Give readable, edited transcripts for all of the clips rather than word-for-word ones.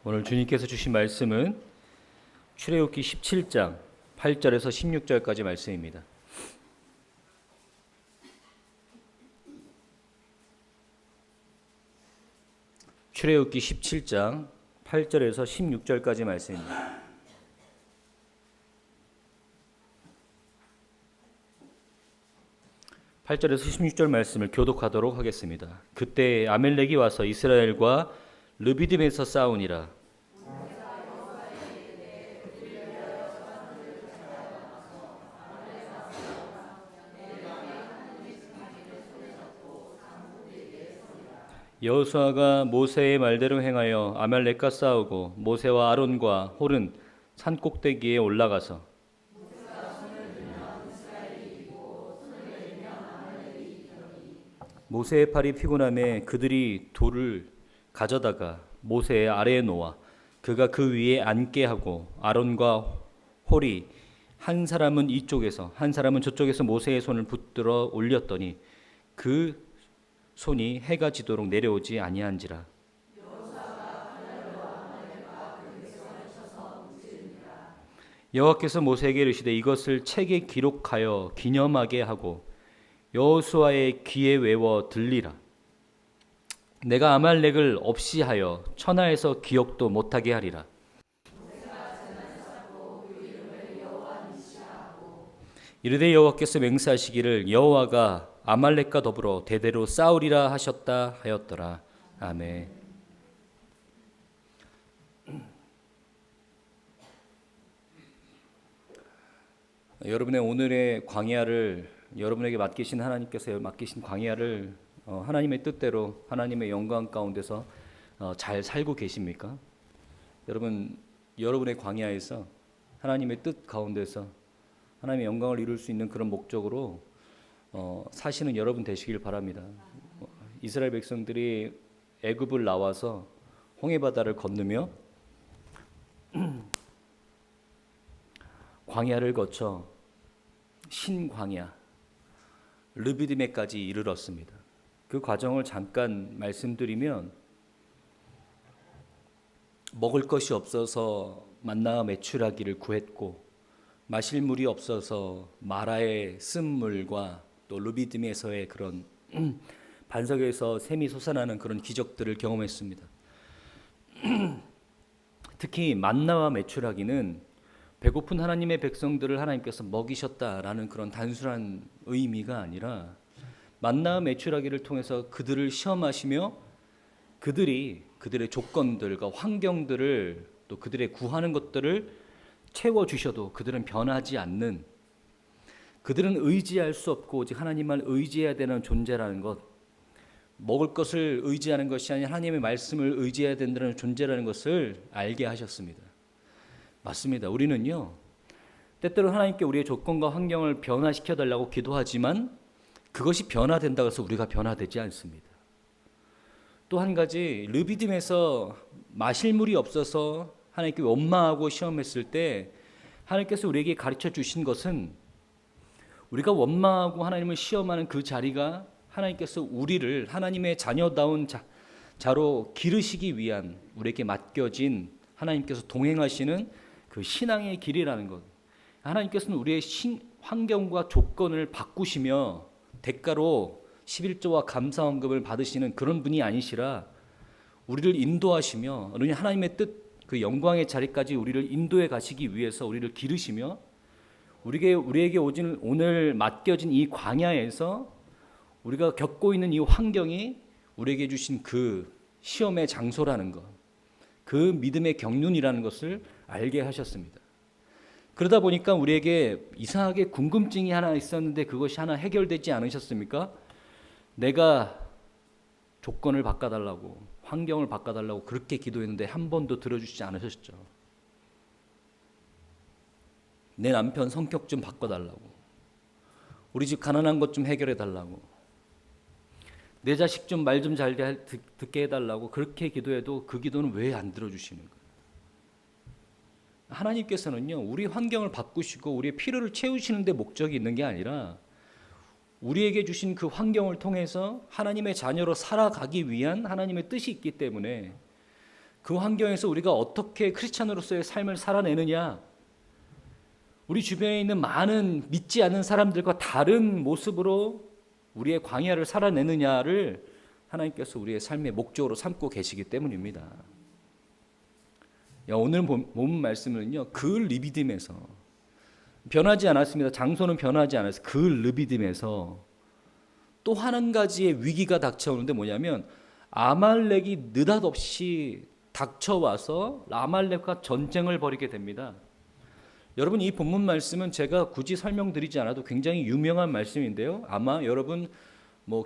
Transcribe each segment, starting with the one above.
오늘 주님께서 주신 말씀은 출애굽기 17장 8절에서 16절까지 말씀입니다. 출애굽기 17장 8절에서 16절까지 말씀입니다. 팔절에서 16절 말씀을 교독하도록 하겠습니다. 그때 아멜렉이 와서 이스라엘과 르비딤에서 싸우니라. 여호수아가 모세의 말대로 행하여 아말렉과 싸우고 모세와 아론과 홀은 산 꼭대기에 올라가서 모세의 팔이 피곤함에 그들이 돌을 가져다가 모세의 아래에 놓아 그가 그 위에 앉게 하고 아론과 홀이 한 사람은 이쪽에서 한 사람은 저쪽에서 모세의 손을 붙들어 올렸더니 그 손이 해가 지도록 내려오지 아니한지라. 여호와께서 모세에게 이르시되 이것을 책에 기록하여 기념하게 하고 여호수아의 귀에 외워 들리라. 내가 아말렉을 없이 하여 천하에서 기억도 못하게 하리라. 이르되 여호와께서 맹세하시기를 여호와가 아말렉과 더불어 대대로 싸우리라 하셨다 하였더라. 아멘. 여러분의 오늘의 광야를 여러분에게 맡기신 하나님께서 맡기신 광야를 하나님의 뜻대로 하나님의 영광 가운데서 잘 살고 계십니까? 여러분의 광야에서 하나님의 뜻 가운데서 하나님의 영광을 이룰 수 있는 그런 목적으로 사시는 여러분 되시길 바랍니다. 이스라엘 백성들이 애굽을 나와서 홍해바다를 건너며 광야를 거쳐 신광야 르비딤에까지 이르렀습니다. 그 과정을 잠깐 말씀드리면 먹을 것이 없어서 만나와 메추라기를 구했고 마실 물이 없어서 마라의 쓴물과 또 르비딤에서의 그런 반석에서 샘이 솟아나는 그런 기적들을 경험했습니다. 특히 만나와 메추라기는 배고픈 하나님의 백성들을 하나님께서 먹이셨다라는 그런 단순한 의미가 아니라 만나와 메추라기를 통해서 그들을 시험하시며 그들의 조건들과 환경들을 또 그들의 구하는 것들을 채워주셔도 그들은 변하지 않는, 그들은 의지할 수 없고 오직 하나님만 의지해야 되는 존재라는 것, 먹을 것을 의지하는 것이 아니라 하나님의 말씀을 의지해야 된다는 존재라는 것을 알게 하셨습니다. 맞습니다. 우리는요, 때때로 하나님께 우리의 조건과 환경을 변화시켜 달라고 기도하지만 그것이 변화된다고 해서 우리가 변화되지 않습니다. 또 한 가지, 르비딤에서 마실 물이 없어서 하나님께 원망하고 시험했을 때 하나님께서 우리에게 가르쳐 주신 것은 우리가 원망하고 하나님을 시험하는 그 자리가 하나님께서 우리를 하나님의 자녀다운 자로 기르시기 위한 우리에게 맡겨진 하나님께서 동행하시는 그 신앙의 길이라는 것. 하나님께서는 우리의 환경과 조건을 바꾸시며 대가로 11조와 감사헌금을 받으시는 그런 분이 아니시라 우리를 인도하시며 하나님의 뜻, 그 영광의 자리까지 우리를 인도해 가시기 위해서 우리를 기르시며 우리에게 오늘 맡겨진 이 광야에서 우리가 겪고 있는 이 환경이 우리에게 주신 그 시험의 장소라는 것, 그 믿음의 경륜이라는 것을 알게 하셨습니다. 그러다 보니까 우리에게 이상하게 궁금증이 하나 있었는데 그것이 하나 해결되지 않으셨습니까? 내가 조건을 바꿔달라고, 환경을 바꿔달라고 그렇게 기도했는데 한 번도 들어주시지 않으셨죠. 내 남편 성격 좀 바꿔달라고, 우리 집 가난한 것 좀 해결해달라고, 내 자식 좀 말 좀 잘 듣게 해달라고 그렇게 기도해도 그 기도는 왜 안 들어주시는 거예요? 하나님께서는요, 우리 환경을 바꾸시고 우리의 필요를 채우시는 데 목적이 있는 게 아니라 우리에게 주신 그 환경을 통해서 하나님의 자녀로 살아가기 위한 하나님의 뜻이 있기 때문에 그 환경에서 우리가 어떻게 크리스찬으로서의 삶을 살아내느냐, 우리 주변에 있는 많은 믿지 않는 사람들과 다른 모습으로 우리의 광야를 살아내느냐를 하나님께서 우리의 삶의 목적으로 삼고 계시기 때문입니다. 오늘 본 말씀은요, 그 르비딤에서 변하지 않았습니다. 장소는 변하지 않았어요. 그 르비딤에서 또 한 가지의 위기가 닥쳐오는데 뭐냐면 아말렉이 느닷없이 닥쳐와서 아말렉과 전쟁을 벌이게 됩니다. 여러분, 이 본문 말씀은 제가 굳이 설명드리지 않아도 굉장히 유명한 말씀인데요. 아마 여러분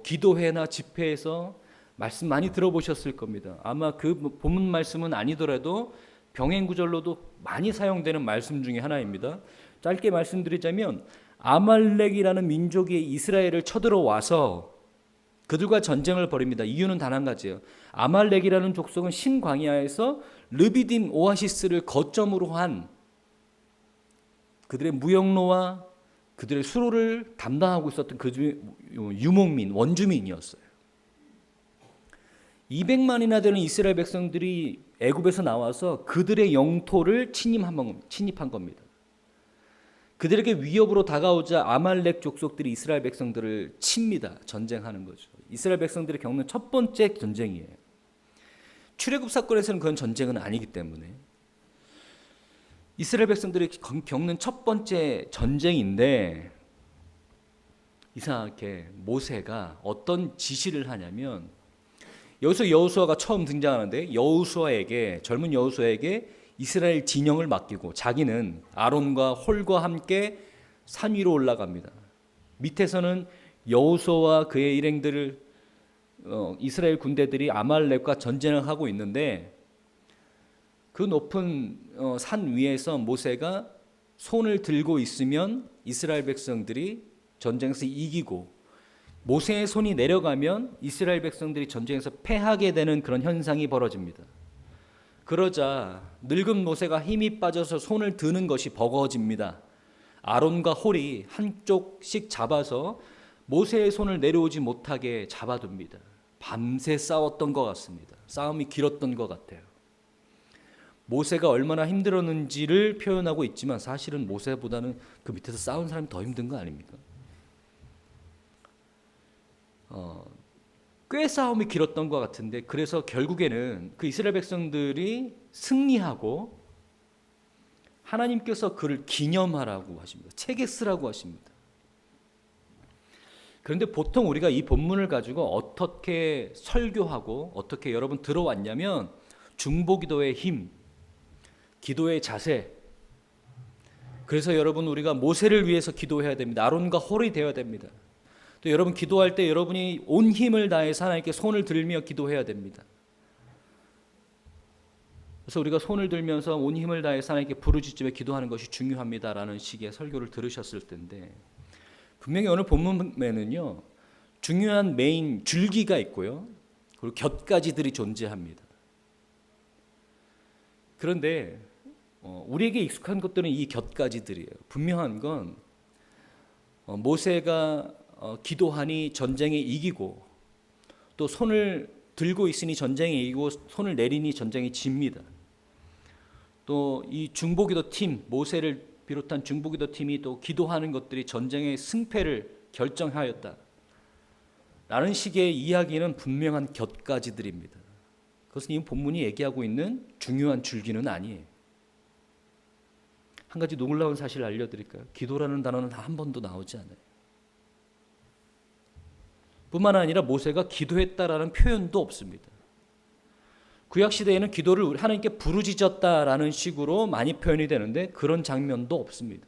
기도회나 집회에서 말씀 많이 들어보셨을 겁니다. 아마 그 본문 말씀은 아니더라도 병행구절로도 많이 사용되는 말씀 중에 하나입니다. 짧게 말씀드리자면 아말렉이라는 민족이 이스라엘을 쳐들어와서 그들과 전쟁을 벌입니다. 이유는 단 한 가지예요. 아말렉이라는 족속은 신광야에서 르비딤 오아시스를 거점으로 한 그들의 무역로와 그들의 수로를 담당하고 있었던 그 유목민, 원주민이었어요. 200만이나 되는 이스라엘 백성들이 애굽에서 나와서 그들의 영토를 침입한 겁니다. 그들에게 위협으로 다가오자 아말렉 족속들이 이스라엘 백성들을 칩니다. 전쟁하는 거죠. 이스라엘 백성들이 겪는 첫 번째 전쟁이에요. 출애굽 사건에서는 그건 전쟁은 아니기 때문에 이스라엘 백성들이 겪는 첫 번째 전쟁인데, 이상하게 모세가 어떤 지시를 하냐면, 여기서 여호수아가 처음 등장하는데 젊은 여호수아에게 이스라엘 진영을 맡기고 자기는 아론과 홀과 함께 산 위로 올라갑니다. 밑에서는 여호수아와 그의 일행들을 이스라엘 군대들이 아말렉과 전쟁을 하고 있는데, 그 높은 산 위에서 모세가 손을 들고 있으면 이스라엘 백성들이 전쟁에서 이기고, 모세의 손이 내려가면 이스라엘 백성들이 전쟁에서 패하게 되는 그런 현상이 벌어집니다. 그러자 늙은 모세가 힘이 빠져서 손을 드는 것이 버거워집니다. 아론과 홀이 한쪽씩 잡아서 모세의 손을 내려오지 못하게 잡아둡니다. 밤새 싸웠던 것 같습니다. 싸움이 길었던 것 같아요. 모세가 얼마나 힘들었는지를 표현하고 있지만 사실은 모세보다는 그 밑에서 싸운 사람이 더 힘든 거 아닙니까? 꽤 싸움이 길었던 것 같은데, 그래서 결국에는 그 이스라엘 백성들이 승리하고 하나님께서 그를 기념하라고 하십니다. 책에 쓰라고 하십니다. 그런데 보통 우리가 이 본문을 가지고 어떻게 설교하고 어떻게 여러분 들어왔냐면, 중보기도의 힘, 기도의 자세, 그래서 여러분 우리가 모세를 위해서 기도해야 됩니다. 아론과 홀이 되어야 됩니다. 또 여러분 기도할 때 여러분이 온 힘을 다해서 하나님께 손을 들며 기도해야 됩니다. 그래서 우리가 손을 들면서 온 힘을 다해서 하나님께 부르짖으며 기도하는 것이 중요합니다라는 식의 설교를 들으셨을 텐데, 분명히 오늘 본문에는요 중요한 메인 줄기가 있고요, 그리고 곁가지들이 존재합니다. 그런데 우리에게 익숙한 것들은 이 곁가지들이에요. 분명한 건 모세가 기도하니 전쟁에 이기고, 또 손을 들고 있으니 전쟁에 이기고, 손을 내리니 전쟁에 집니다. 또 이 중보기도 팀, 모세를 비롯한 중보기도 팀이 또 기도하는 것들이 전쟁의 승패를 결정하였다 라는 식의 이야기는 분명한 곁가지들입니다. 그것은 이 본문이 얘기하고 있는 중요한 줄기는 아니에요. 한 가지 놀라운 사실을 알려드릴까요? 기도라는 단어는 한 번도 나오지 않아요. 뿐만 아니라 모세가 기도했다라는 표현도 없습니다. 구약시대에는 기도를 하나님께 부르짖었다라는 식으로 많이 표현이 되는데 그런 장면도 없습니다.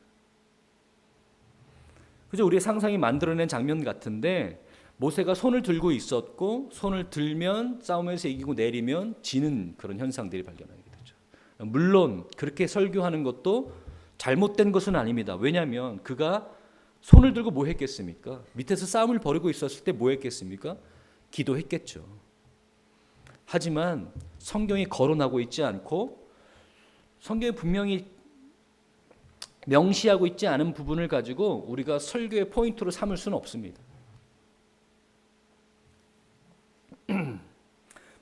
그저 우리의 상상이 만들어낸 장면 같은데, 모세가 손을 들고 있었고, 손을 들면 싸움에서 이기고 내리면 지는 그런 현상들이 발견하게 되죠. 물론 그렇게 설교하는 것도 잘못된 것은 아닙니다. 왜냐하면 그가 손을 들고 뭐 했겠습니까? 밑에서 싸움을 벌이고 있었을 때 뭐 했겠습니까? 기도했겠죠. 하지만 성경이 거론하고 있지 않고, 성경이 분명히 명시하고 있지 않은 부분을 가지고 우리가 설교의 포인트로 삼을 수는 없습니다.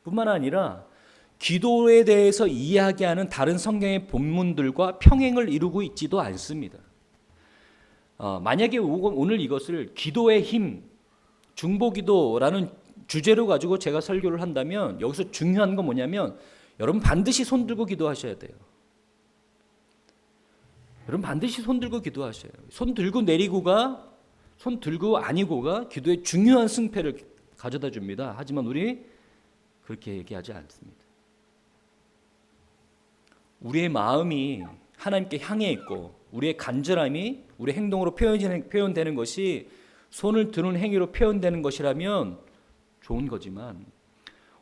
뿐만 아니라 기도에 대해서 이야기하는 다른 성경의 본문들과 평행을 이루고 있지도 않습니다. 만약에 오늘 이것을 기도의 힘, 중보기도라는 주제로 가지고 제가 설교를 한다면 여기서 중요한 건 뭐냐면 여러분 반드시 손 들고 기도하셔야 돼요. 여러분 반드시 손 들고 기도하셔요. 손 들고 내리고가, 손 들고 아니고가 기도의 중요한 승패를 가져다 줍니다. 하지만 우리 그렇게 얘기하지 않습니다. 우리의 마음이 하나님께 향해 있고 우리의 간절함이 우리 행동으로 표현되는 것이 손을 드는 행위로 표현되는 것이라면 좋은 거지만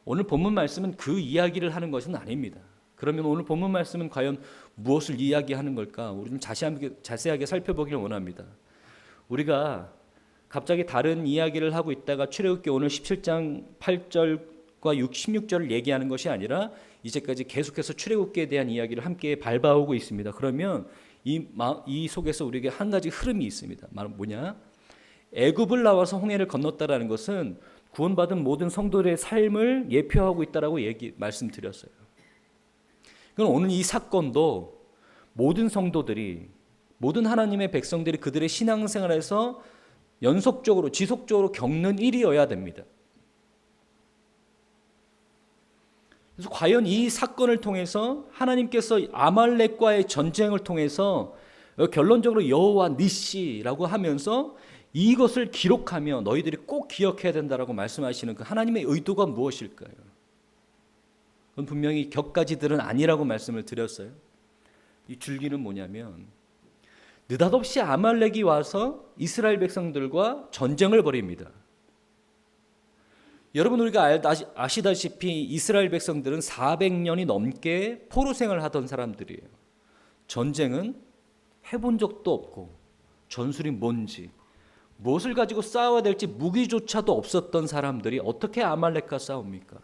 오늘 본문 말씀은 그 이야기를 하는 것은 아닙니다. 그러면 오늘 본문 말씀은 과연 무엇을 이야기하는 걸까? 우리 좀 자세하게 살펴보기를 원합니다. 우리가 갑자기 다른 이야기를 하고 있다가 출애굽기 오늘 17장 8절과 16절을 얘기하는 것이 아니라 이제까지 계속해서 출애굽기에 대한 이야기를 함께 밟아오고 있습니다. 그러면 이 속에서 우리에게 한 가지 흐름이 있습니다. 뭐냐? 애굽을 나와서 홍해를 건넜다라는 것은 구원받은 모든 성도들의 삶을 예표하고 있다라고 말씀드렸어요. 그럼 오늘 이 사건도 모든 성도들이, 모든 하나님의 백성들이 그들의 신앙생활에서 연속적으로 지속적으로 겪는 일이어야 됩니다. 그래서 과연 이 사건을 통해서 하나님께서 아말렉과의 전쟁을 통해서 결론적으로 여호와 니시라고 하면서 이것을 기록하며 너희들이 꼭 기억해야 된다라고 말씀하시는 그 하나님의 의도가 무엇일까요? 그건 분명히 격가지들은 아니라고 말씀을 드렸어요. 이 줄기는 뭐냐면 느닷없이 아말렉이 와서 이스라엘 백성들과 전쟁을 벌입니다. 여러분 우리가 아시다시피 이스라엘 백성들은 400년이 넘게 포로 생활을 하던 사람들이에요. 전쟁은 해본 적도 없고 전술이 뭔지 무엇을 가지고 싸워야 될지 무기조차도 없었던 사람들이 어떻게 아말렉과 싸웁니까?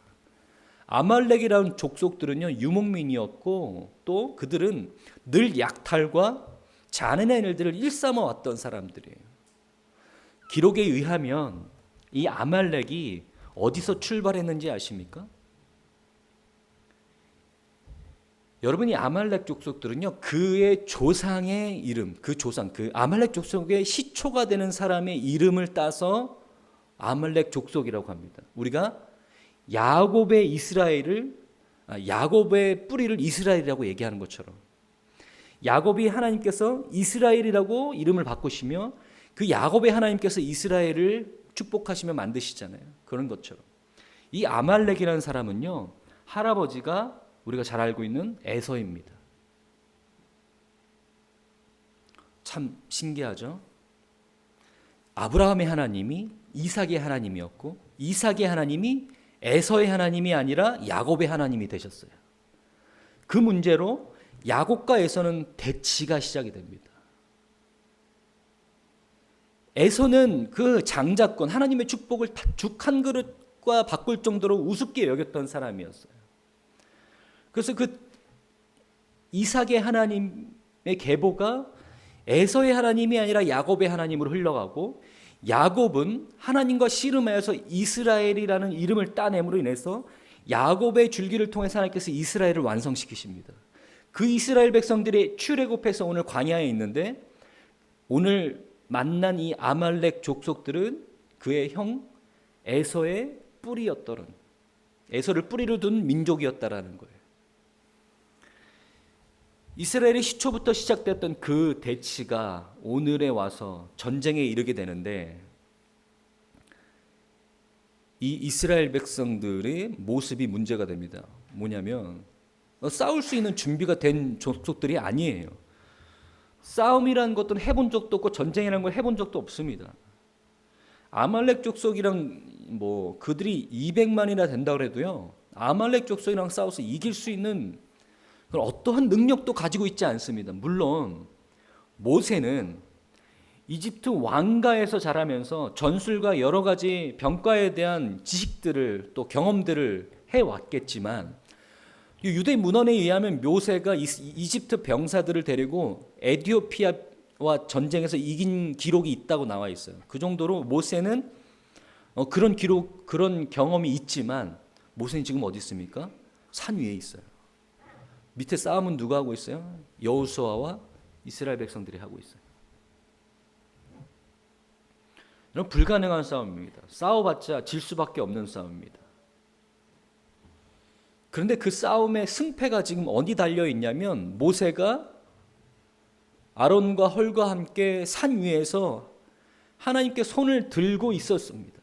아말렉이라는 족속들은요 유목민이었고 또 그들은 늘 약탈과 잔인한 일들을 일삼아 왔던 사람들이에요. 기록에 의하면 이 아말렉이 어디서 출발했는지 아십니까? 여러분이 아말렉 족속들은요 그의 조상의 이름, 그 아말렉 족속의 시초가 되는 사람의 이름을 따서 아말렉 족속이라고 합니다. 우리가 야곱의 뿌리를 이스라엘이라고 얘기하는 것처럼 야곱이 하나님께서 이스라엘이라고 이름을 바꾸시며 그 야곱의 하나님께서 이스라엘을 축복하시며 만드시잖아요. 그런 것처럼 이 아말렉이라는 사람은요 할아버지가 우리가 잘 알고 있는 에서입니다. 참 신기하죠? 아브라함의 하나님이 이삭의 하나님이었고 이삭의 하나님이 에서의 하나님이 아니라 야곱의 하나님이 되셨어요. 그 문제로 야곱과 에서는 대치가 시작이 됩니다. 에서는 그 장자권 하나님의 축복을 죽 한 그릇과 바꿀 정도로 우습게 여겼던 사람이었어요. 그래서 그 이삭의 하나님의 계보가 에서의 하나님이 아니라 야곱의 하나님으로 흘러가고 야곱은 하나님과 씨름하여서 이스라엘이라는 이름을 따냄으로 인해서 야곱의 줄기를 통해서 하나님께서 이스라엘을 완성시키십니다. 그 이스라엘 백성들이 출애굽해서 오늘 광야에 있는데 오늘 만난 이 아말렉 족속들은 그의 형 에서의 뿌리였더런, 에서를 뿌리로 둔 민족이었다라는 거예요. 이스라엘의 시초부터 시작됐던 그 대치가 오늘에 와서 전쟁에 이르게 되는데 이 이스라엘 백성들의 모습이 문제가 됩니다. 뭐냐면 싸울 수 있는 준비가 된 족속들이 아니에요. 싸움이라는 것도 해본 적도 없고 전쟁이라는 걸 해본 적도 없습니다. 아말렉 족속이랑 그들이 200만이나 된다고 해도요 아말렉 족속이랑 싸워서 이길 수 있는 그런 어떠한 능력도 가지고 있지 않습니다. 물론 모세는 이집트 왕가에서 자라면서 전술과 여러 가지 병과에 대한 지식들을 또 경험들을 해왔겠지만 유대 문헌에 의하면 모세가 이집트 병사들을 데리고 에티오피아와 전쟁에서 이긴 기록이 있다고 나와 있어요. 그 정도로 모세는 그런 경험이 있지만 모세는 지금 어디 있습니까? 산 위에 있어요. 밑에 싸움은 누가 하고 있어요? 여호수아와 이스라엘 백성들이 하고 있어요. 이런 불가능한 싸움입니다. 싸워봤자 질 수밖에 없는 싸움입니다. 그런데 그 싸움의 승패가 지금 어디 달려 있냐면 모세가 아론과 헐과 함께 산 위에서 하나님께 손을 들고 있었습니다.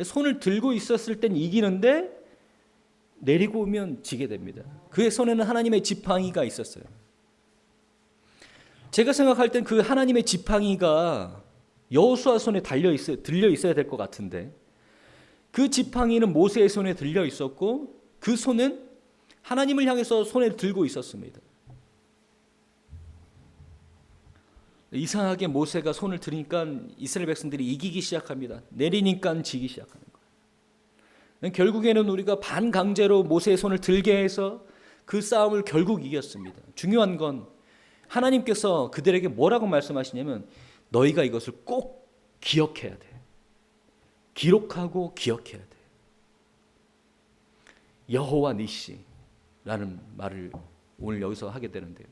손을 들고 있었을 땐 이기는데 내리고 오면 지게 됩니다. 그의 손에는 하나님의 지팡이가 있었어요. 제가 생각할 땐 그 하나님의 지팡이가 여호수아 손에 들려 있어야 될 것 같은데 그 지팡이는 모세의 손에 들려 있었고 그 손은 하나님을 향해서 손에 들고 있었습니다. 이상하게 모세가 손을 들으니까 이스라엘 백성들이 이기기 시작합니다. 내리니까 지기 시작하는 거예요. 결국에는 우리가 반강제로 모세의 손을 들게 해서 그 싸움을 결국 이겼습니다. 중요한 건 하나님께서 그들에게 뭐라고 말씀하시냐면 너희가 이것을 꼭 기억해야 돼. 기록하고 기억해야 돼. 여호와 니시라는 말을 오늘 여기서 하게 되는데요.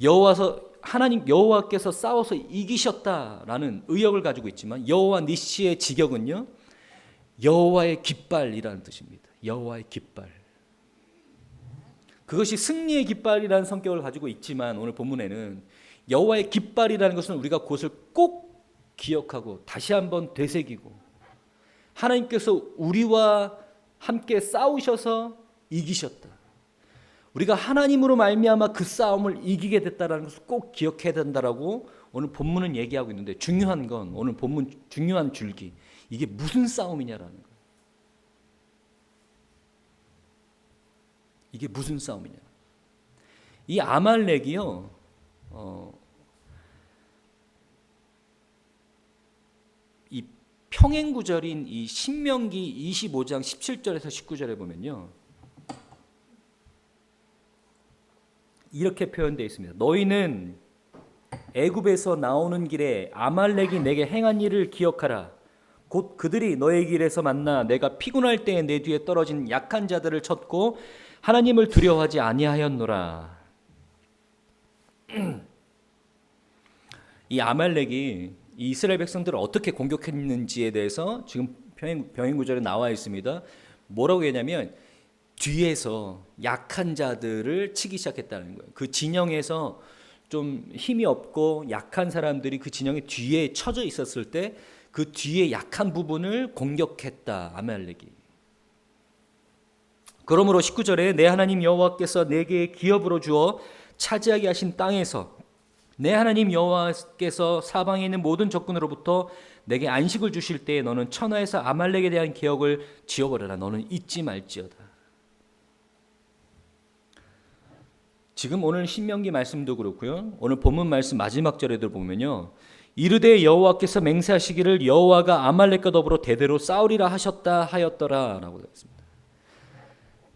여호와께서 싸워서 이기셨다라는 의역을 가지고 있지만 여호와 니시의 직역은요. 여호와의 깃발이라는 뜻입니다. 여호와의 깃발. 그것이 승리의 깃발이라는 성격을 가지고 있지만 오늘 본문에는 여호와의 깃발이라는 것은 우리가 그것을 꼭 기억하고 다시 한번 되새기고 하나님께서 우리와 함께 싸우셔서 이기셨다. 우리가 하나님으로 말미암아 그 싸움을 이기게 됐다는 것을 꼭 기억해야 된다라고 오늘 본문은 얘기하고 있는데 중요한 건 오늘 본문 중요한 줄기 이게 무슨 싸움이냐라는 거예요. 이게 무슨 싸움이냐? 이 아말렉이요. 이 평행 구절인 이 신명기 25장 17절에서 19절에 보면요. 이렇게 표현되어 있습니다. 너희는 애굽에서 나오는 길에 아말렉이 내게 행한 일을 기억하라. 곧 그들이 너의 길에서 만나 내가 피곤할 때에 내 뒤에 떨어진 약한 자들을 쳤고 하나님을 두려워하지 아니하였노라. 이 아말렉이 이 이스라엘 백성들을 어떻게 공격했는지에 대해서 지금 병행 구절에 나와 있습니다. 뭐라고 했냐면 뒤에서 약한 자들을 치기 시작했다는 거예요. 그 진영에서 좀 힘이 없고 약한 사람들이 그 진영의 뒤에 쳐져 있었을 때 그 뒤에 약한 부분을 공격했다. 아말렉이. 그러므로 19절에 내 하나님 여호와께서 내게 기업으로 주어 차지하게 하신 땅에서 내 하나님 여호와께서 사방에 있는 모든 적군으로부터 내게 안식을 주실 때에 너는 천하에서 아말렉에 대한 기억을 지워버려라. 너는 잊지 말지어다. 지금 오늘 신명기 말씀도 그렇고요. 오늘 본문 말씀 마지막 절에도 보면요. 이르되 여호와께서 맹세하시기를 여호와가 아말렉과 더불어 대대로 싸우리라 하셨다 하였더라라고 되어 있습니다.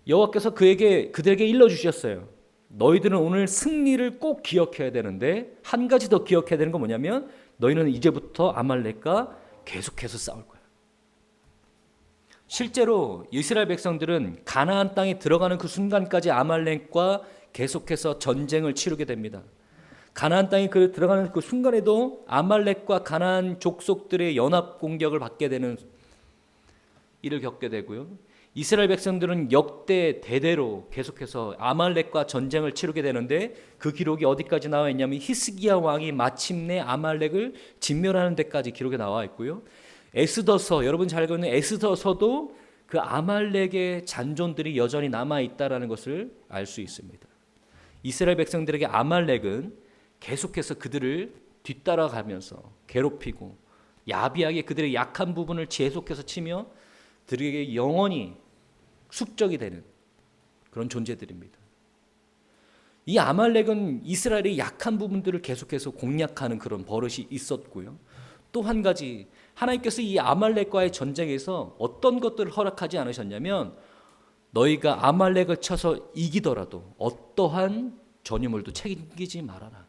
여호와께서 그들에게 일러 주셨어요. 너희들은 오늘 승리를 꼭 기억해야 되는데 한 가지 더 기억해야 되는 건 뭐냐면 너희는 이제부터 아말렉과 계속해서 싸울 거야. 실제로 이스라엘 백성들은 가나안 땅에 들어가는 그 순간까지 아말렉과 계속해서 전쟁을 치르게 됩니다. 가나안 땅에 들어가는 그 순간에도 아말렉과 가나안 족속들의 연합 공격을 받게 되는 일을 겪게 되고요. 이스라엘 백성들은 역대 대대로 계속해서 아말렉과 전쟁을 치르게 되는데 그 기록이 어디까지 나와 있냐면 히스기야 왕이 마침내 아말렉을 진멸하는 데까지 기록에 나와 있고요. 에스더서, 여러분 잘 알고 있는 에스더서도 그 아말렉의 잔존들이 여전히 남아 있다라는 것을 알 수 있습니다. 이스라엘 백성들에게 아말렉은 계속해서 그들을 뒤따라가면서 괴롭히고 야비하게 그들의 약한 부분을 계속해서 치며 그들에게 영원히 숙적이 되는 그런 존재들입니다. 이 아말렉은 이스라엘의 약한 부분들을 계속해서 공략하는 그런 버릇이 있었고요. 또 한 가지 하나님께서 이 아말렉과의 전쟁에서 어떤 것들을 허락하지 않으셨냐면 너희가 아말렉을 쳐서 이기더라도 어떠한 전유물도 챙기지 말아라.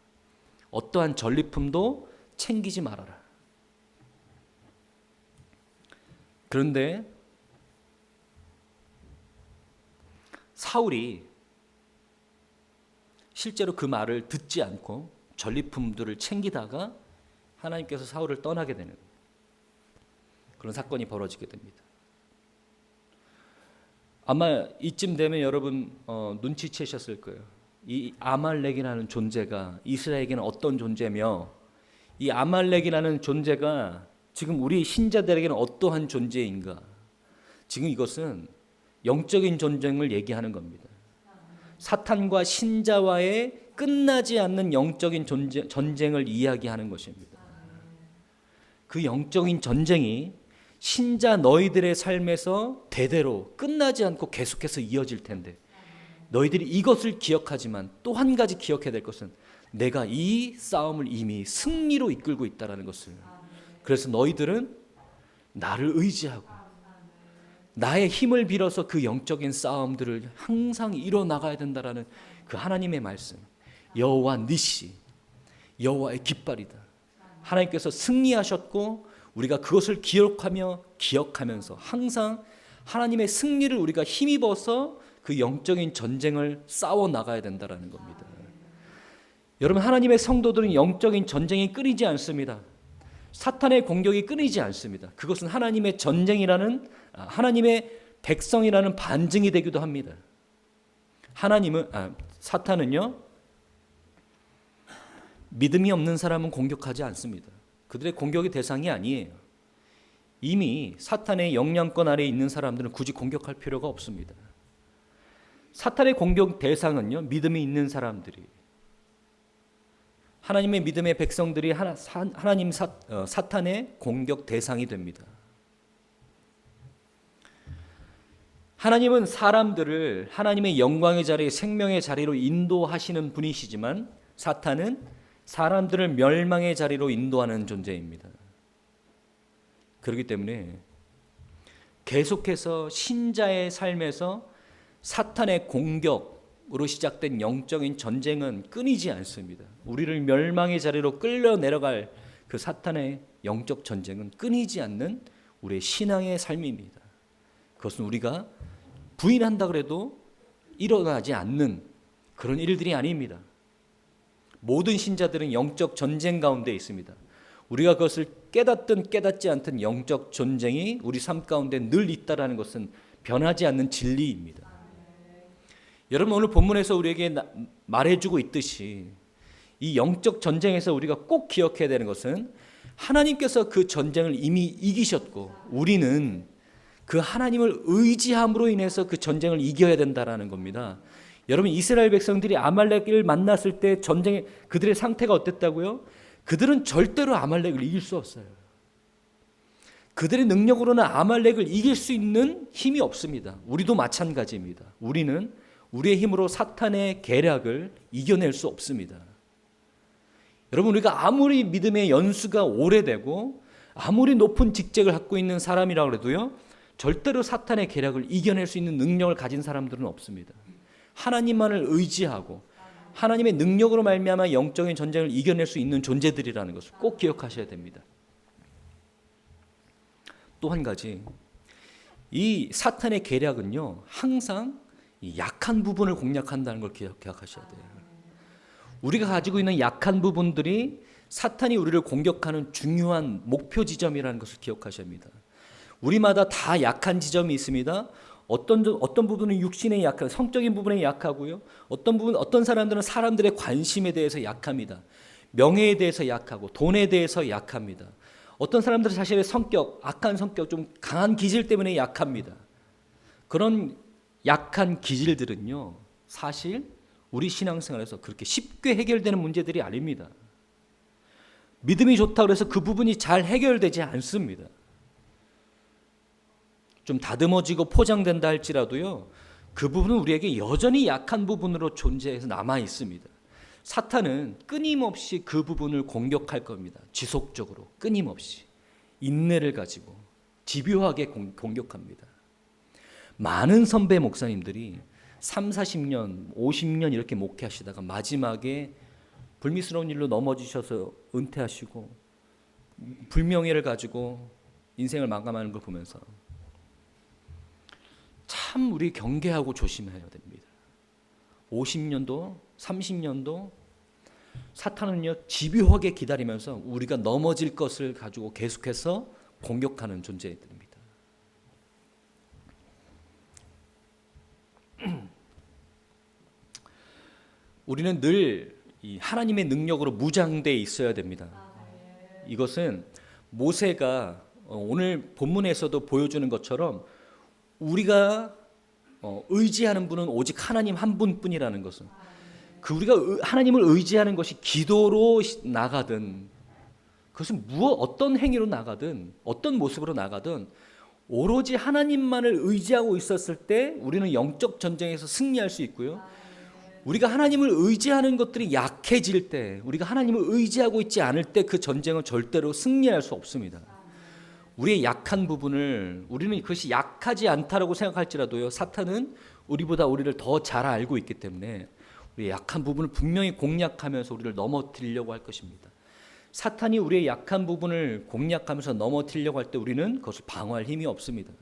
어떠한 전리품도 챙기지 말아라. 그런데 사울이 실제로 그 말을 듣지 않고 전리품들을 챙기다가 하나님께서 사울을 떠나게 되는 그런 사건이 벌어지게 됩니다. 아마 이쯤 되면 여러분 눈치채셨을 거예요. 이 아말렉이라는 존재가 이스라엘에게는 어떤 존재며 이 아말렉이라는 존재가 지금 우리 신자들에게는 어떠한 존재인가. 지금 이것은 영적인 전쟁을 얘기하는 겁니다. 사탄과 신자와의 끝나지 않는 영적인 전쟁을 이야기하는 것입니다. 그 영적인 전쟁이 신자 너희들의 삶에서 대대로 끝나지 않고 계속해서 이어질 텐데 너희들이 이것을 기억하지만 또 한 가지 기억해야 될 것은 내가 이 싸움을 이미 승리로 이끌고 있다는 것을. 그래서 너희들은 나를 의지하고 나의 힘을 빌어서 그 영적인 싸움들을 항상 이뤄나가야 된다라는 그 하나님의 말씀. 여호와 니시, 여호와의 깃발이다. 하나님께서 승리하셨고 우리가 그것을 기억하면서 항상 하나님의 승리를 우리가 힘입어서 그 영적인 전쟁을 싸워 나가야 된다라는 겁니다. 여러분, 하나님의 성도들은 영적인 전쟁이 끊이지 않습니다. 사탄의 공격이 끊이지 않습니다. 그것은 하나님의 전쟁이라는 하나님의 백성이라는 반증이 되기도 합니다. 사탄은요, 믿음이 없는 사람은 공격하지 않습니다. 그들의 공격의 대상이 아니에요. 이미 사탄의 영향권 아래에 있는 사람들은 굳이 공격할 필요가 없습니다. 사탄의 공격 대상은요, 믿음이 있는 사람들이, 하나님의 믿음의 백성들이 사탄의 공격 대상이 됩니다. 하나님은 사람들을 하나님의 영광의 자리, 생명의 자리로 인도하시는 분이시지만 사탄은 사람들을 멸망의 자리로 인도하는 존재입니다. 그렇기 때문에 계속해서 신자의 삶에서 사탄의 공격으로 시작된 영적인 전쟁은 끊이지 않습니다. 우리를 멸망의 자리로 끌려 내려갈 그 사탄의 영적 전쟁은 끊이지 않는 우리의 신앙의 삶입니다. 그것은 우리가 부인한다 그래도 일어나지 않는 그런 일들이 아닙니다. 모든 신자들은 영적 전쟁 가운데 있습니다. 우리가 그것을 깨닫든 깨닫지 않든 영적 전쟁이 우리 삶 가운데 늘 있다라는 것은 변하지 않는 진리입니다. 여러분, 오늘 본문에서 우리에게 말해주고 있듯이 이 영적 전쟁에서 우리가 꼭 기억해야 되는 것은 하나님께서 그 전쟁을 이미 이기셨고 우리는 그 하나님을 의지함으로 인해서 그 전쟁을 이겨야 된다라는 겁니다. 여러분, 이스라엘 백성들이 아말렉을 만났을 때 전쟁에 그들의 상태가 어땠다고요? 그들은 절대로 아말렉을 이길 수 없어요. 그들의 능력으로는 아말렉을 이길 수 있는 힘이 없습니다. 우리도 마찬가지입니다. 우리는 우리의 힘으로 사탄의 계략을 이겨낼 수 없습니다. 여러분, 우리가 아무리 믿음의 연수가 오래되고 아무리 높은 직책을 갖고 있는 사람이라고 해도요, 절대로 사탄의 계략을 이겨낼 수 있는 능력을 가진 사람들은 없습니다. 하나님만을 의지하고 하나님의 능력으로 말미암아 영적인 전쟁을 이겨낼 수 있는 존재들이라는 것을 꼭 기억하셔야 됩니다. 또 한 가지, 이 사탄의 계략은요, 항상 이 약한 부분을 공략한다는 걸 기억하셔야 돼요. 우리가 가지고 있는 약한 부분들이 사탄이 우리를 공격하는 중요한 목표 지점이라는 것을 기억하셔야 합니다. 우리마다 다 약한 지점이 있습니다. 어떤 부분은 육신에 약한, 성적인 부분에 약하고요. 어떤 사람들은 사람들의 관심에 대해서 약합니다. 명예에 대해서 약하고 돈에 대해서 약합니다. 어떤 사람들은 자신의 성격, 악한 성격, 좀 강한 기질 때문에 약합니다. 그런 약한 기질들은요, 사실 우리 신앙생활에서 그렇게 쉽게 해결되는 문제들이 아닙니다. 믿음이 좋다고 해서 그 부분이 잘 해결되지 않습니다. 좀 다듬어지고 포장된다 할지라도요, 그 부분은 우리에게 여전히 약한 부분으로 존재해서 남아 있습니다. 사탄은 끊임없이 그 부분을 공격할 겁니다. 지속적으로 끊임없이 인내를 가지고 집요하게 공격합니다. 많은 선배 목사님들이 3, 40년, 50년 이렇게 목회하시다가 마지막에 불미스러운 일로 넘어지셔서 은퇴하시고 불명예를 가지고 인생을 마감하는 걸 보면서 참 참 우리 경계하고 조심해야 됩니다. 50년도, 30년도 사탄은요 집요하게 기다리면서 우리가 넘어질 것을 가지고 계속해서 공격하는 존재들입니다. 우리는 늘 이 하나님의 능력으로 무장되어 있어야 됩니다. 이것은 모세가 오늘 본문에서도 보여주는 것처럼 우리가 의지하는 분은 오직 하나님 한 분뿐이라는 것은, 그 우리가 하나님을 의지하는 것이 기도로 나가든 그것은 어떤 행위로 나가든 어떤 모습으로 나가든 오로지 하나님만을 의지하고 있었을 때 우리는 영적 전쟁에서 승리할 수 있고요. 우리가 하나님을 의지하는 것들이 약해질 때, 우리가 하나님을 의지하고 있지 않을 때 그 전쟁은 절대로 승리할 수 없습니다. 우리의 약한 부분을, 우리는 그것이 약하지 않다라고 생각할지라도요, 사탄은 우리보다 우리를 더 잘 알고 있기 때문에 우리의 약한 부분을 분명히 공략하면서 우리를 넘어뜨리려고 할 것입니다. 사탄이 우리의 약한 부분을 공략하면서 넘어뜨리려고 할 때 우리는 그것을 방어할 힘이 없습니다.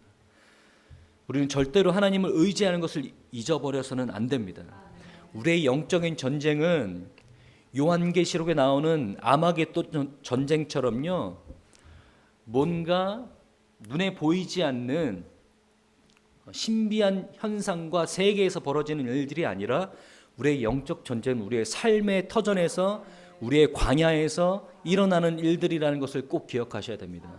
우리는 절대로 하나님을 의지하는 것을 잊어버려서는 안 됩니다. 우리의 영적인 전쟁은 요한계시록에 나오는 아마겟돈 전쟁처럼요, 뭔가 눈에 보이지 않는 신비한 현상과 세계에서 벌어지는 일들이 아니라 우리의 영적 전쟁은 우리의 삶의 터전에서, 우리의 광야에서 일어나는 일들이라는 것을 꼭 기억하셔야 됩니다.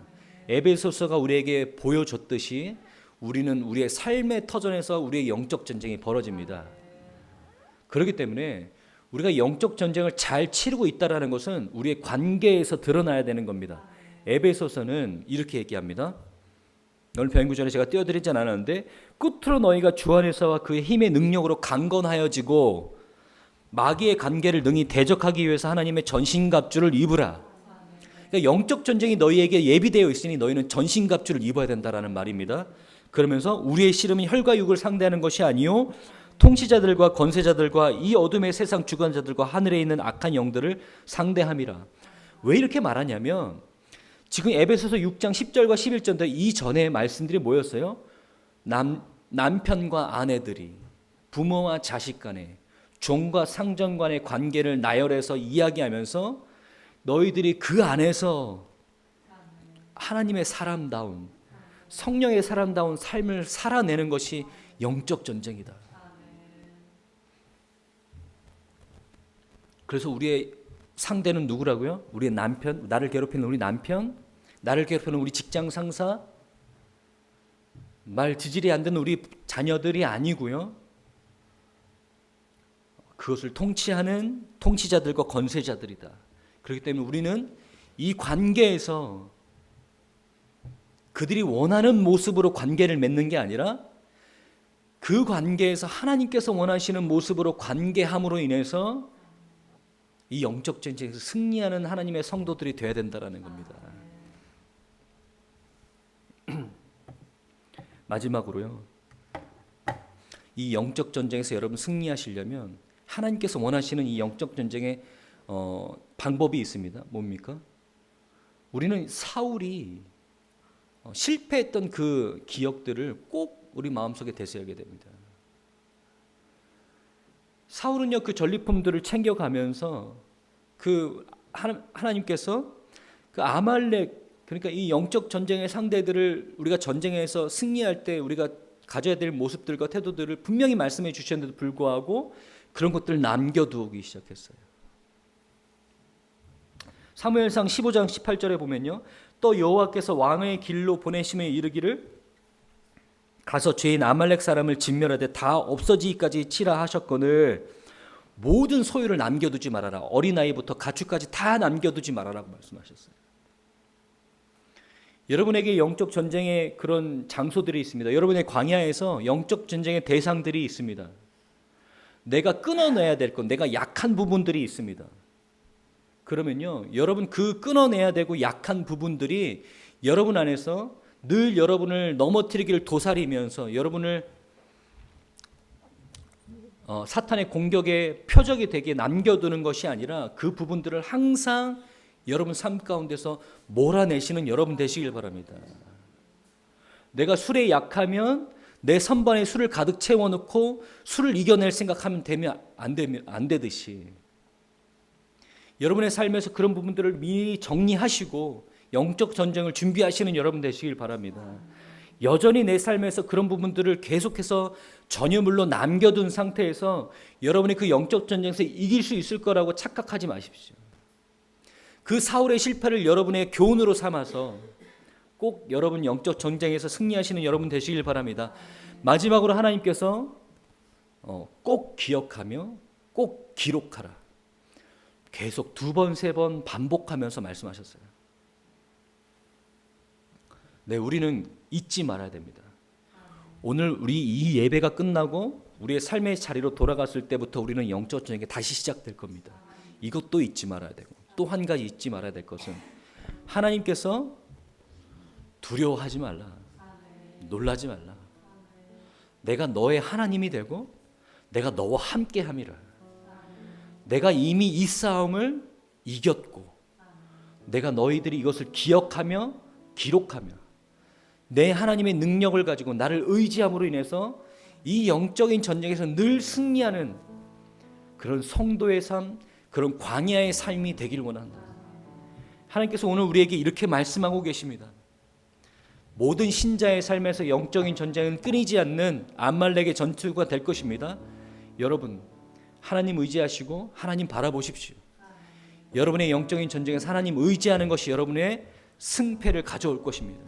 에베소서가 우리에게 보여줬듯이 우리는 우리의 삶의 터전에서 우리의 영적 전쟁이 벌어집니다. 그렇기 때문에 우리가 영적 전쟁을 잘 치르고 있다는 것은 우리의 관계에서 드러나야 되는 겁니다. 에베소서는 이렇게 얘기합니다. 오늘 변구절에 제가 띄워드리지 않았는데, 끝으로 너희가 주 안에서와 그의 힘의 능력으로 강건하여지고 마귀의 관계를 능히 대적하기 위해서 하나님의 전신갑주를 입으라. 그러니까 영적 전쟁이 너희에게 예비되어 있으니 너희는 전신갑주를 입어야 된다라는 말입니다. 그러면서 우리의 씨름은 혈과 육을 상대하는 것이 아니요 통치자들과 권세자들과 이 어둠의 세상 주관자들과 하늘에 있는 악한 영들을 상대함이라. 왜 이렇게 말하냐면 지금 에베소서 6장 10절과 11절인데 이 전에 말씀들이 뭐였어요? 남편과 아내들이 부모와 자식 간에, 종과 상전 간의 관계를 나열해서 이야기하면서 너희들이 그 안에서 하나님의 사람다운, 성령의 사람다운 삶을 살아내는 것이 영적 전쟁이다. 그래서 우리의 상대는 누구라고요? 우리의 남편, 나를 괴롭히는 우리 남편, 나를 괴롭히는 우리 직장 상사, 말 지질이 안 되는 우리 자녀들이 아니고요. 그것을 통치하는 통치자들과 권세자들이다. 그렇기 때문에 우리는 이 관계에서 그들이 원하는 모습으로 관계를 맺는 게 아니라 그 관계에서 하나님께서 원하시는 모습으로 관계함으로 인해서 이 영적 전쟁에서 승리하는 하나님의 성도들이 되어야 된다는 겁니다. 마지막으로요, 이 영적 전쟁에서 여러분 승리하시려면 하나님께서 원하시는 이 영적 전쟁의 방법이 있습니다. 뭡니까? 우리는 사울이 실패했던 그 기억들을 꼭 우리 마음속에 되새기게 됩니다. 사울은요, 그 전리품들을 챙겨가면서 그 하나님께서 그 아말렉, 그러니까 이 영적 전쟁의 상대들을 우리가 전쟁에서 승리할 때 우리가 가져야 될 모습들과 태도들을 분명히 말씀해 주셨는데도 불구하고 그런 것들을 남겨두기 시작했어요. 사무엘상 15장 18절에 보면요, 또 여호와께서 왕의 길로 보내심에 이르기를 가서 죄인 아말렉 사람을 진멸하되 다 없어지기까지 치라 하셨거늘 모든 소유를 남겨두지 말아라. 어린아이부터 가축까지 다 남겨두지 말아라고 말씀하셨어요. 여러분에게 영적 전쟁의 그런 장소들이 있습니다. 여러분의 광야에서 영적 전쟁의 대상들이 있습니다. 내가 끊어내야 될 것, 내가 약한 부분들이 있습니다. 그러면요, 여러분 그 끊어내야 되고 약한 부분들이 여러분 안에서 늘 여러분을 넘어뜨리기를 도사리면서 여러분을 사탄의 공격의 표적이 되게 남겨두는 것이 아니라 그 부분들을 항상 여러분 삶 가운데서 몰아내시는 여러분 되시길 바랍니다. 내가 술에 약하면 내 선반에 술을 가득 채워놓고 술을 이겨낼 생각하면 안 되듯이 여러분의 삶에서 그런 부분들을 미리 정리하시고 영적 전쟁을 준비하시는 여러분 되시길 바랍니다. 여전히 내 삶에서 그런 부분들을 계속해서 전유물로 남겨둔 상태에서 여러분이 그 영적 전쟁에서 이길 수 있을 거라고 착각하지 마십시오. 그 사울의 실패를 여러분의 교훈으로 삼아서 꼭 여러분 영적 전쟁에서 승리하시는 여러분 되시길 바랍니다. 마지막으로 하나님께서 꼭 기억하며 꼭 기록하라. 계속 2번, 3번 반복하면서 말씀하셨어요. 네, 우리는 잊지 말아야 됩니다. 오늘 우리 이 예배가 끝나고 우리의 삶의 자리로 돌아갔을 때부터 우리는 영적 전쟁이 다시 시작될 겁니다. 이것도 잊지 말아야 되고, 또 한 가지 잊지 말아야 될 것은 하나님께서 두려워하지 말라, 놀라지 말라. 내가 너의 하나님이 되고 내가 너와 함께 함이라. 내가 이미 이 싸움을 이겼고 내가 너희들이 이것을 기억하며 기록하며 내 하나님의 능력을 가지고 나를 의지함으로 인해서 이 영적인 전쟁에서 늘 승리하는 그런 성도의 삶, 그런 광야의 삶이 되기를 원한다. 하나님께서 오늘 우리에게 이렇게 말씀하고 계십니다. 모든 신자의 삶에서 영적인 전쟁은 끊이지 않는 암말렉의 전투가 될 것입니다. 여러분, 하나님 의지하시고 하나님 바라보십시오. 여러분의 영적인 전쟁에서 하나님 의지하는 것이 여러분의 승패를 가져올 것입니다.